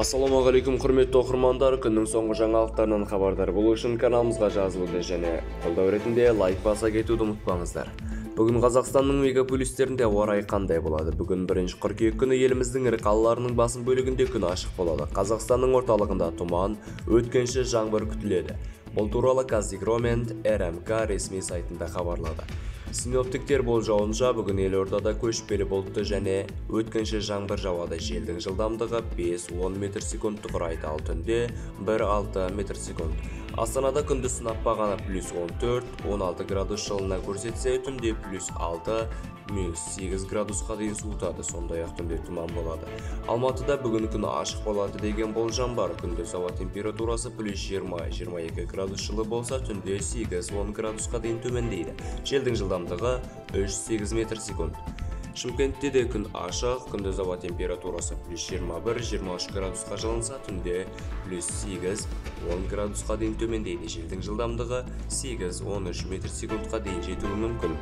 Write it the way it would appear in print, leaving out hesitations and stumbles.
Ассалаумағалейкум құрметті оқырмандар, күннің соңғы жаңалықтарынан хабардар болу үшін каналымызға жазылуды және қолдау ретінде лайк баса кетуді ұмытпаңыздар. Бүгін Қазақстанның мегаполистерінде ауа райы қандай болады? Бүгін 1 қыркүйек күні еліміздің ірі қалаларының басым бөлігінде күн ашық болады. Қазақстанның орталығында тұман, өткінші жаңбыр күтіледі. Бұл туралы Қазгидромет РМК ресми сайтында хабарлады. Синоптиктер болжауынша бүгін елордада көшпелі бұлтты және өткінші жаңбыр жауады. Желдің жылдамдығы 5-10 метр секундты құрайды, ал түнде 1-6 метр секунд. Астанада күндіз сынап бағаны +14-16 градус жылына көрсетсе, түнде +6-8 градусқа дейін суытады, сондай-ақ түнде тұман болады. Алматыда бүгін күн ашық болады деген болжам бар. Күндіз ауа температурасы +20-22 градус жылы болса, түнде 8-10 градусқа дейін төмендейді. Желдің жылдамдығы 3-8 метр секунд. Шымкентте де күн ашық, күндіз ауа температурасы +21-23 градусқа жылынса, түнде +8-10 градусқа дейін төмендейді. Желдің жылдамдығы 8-13 метр секундқа дейін жетуі мүмкін.